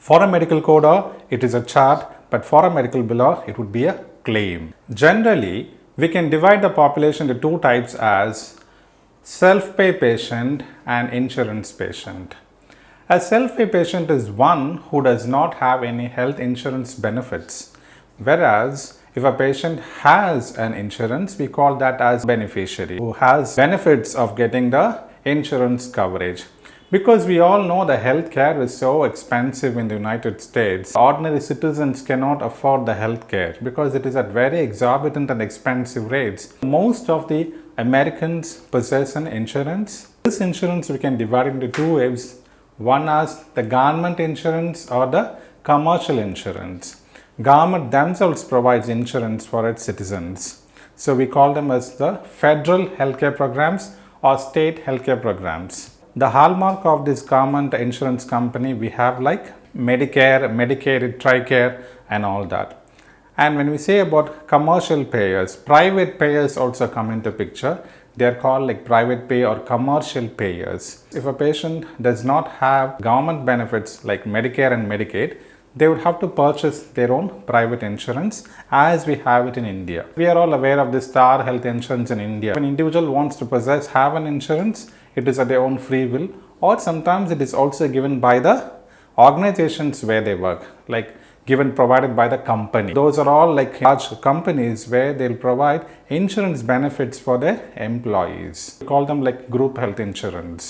For a medical coder, it is a chart, but for a medical biller, it would be a claim. Generally, we can divide the population into two types as self-pay patient and insurance patient. A self-pay patient is one who does not have any health insurance benefits, whereas if a patient has an insurance, we call that as beneficiary, who has benefits of getting the insurance coverage. Because we all know the healthcare is so expensive in the United States, ordinary citizens cannot afford the healthcare because it is at very exorbitant and expensive rates. Most of the Americans possess an insurance. This insurance we can divide into two ways. One as the government insurance or the commercial insurance. Government themselves provides insurance for its citizens. So we call them as the federal healthcare programs or state healthcare programs. The hallmark of this government insurance company we have like Medicare, Medicaid, Tricare and all that. And when we say about commercial payers, private payers also come into picture. They are called like private pay or commercial payers. If a patient does not have government benefits like Medicare and Medicaid, they would have to purchase their own private insurance as we have it in India. We are all aware of the Star Health Insurance in India. When an individual wants to have an insurance, it is at their own free will, or sometimes it is also given by the organizations where they work, like provided by the company. Those are all like large companies where they'll provide insurance benefits for their employees. We call them like group health insurance.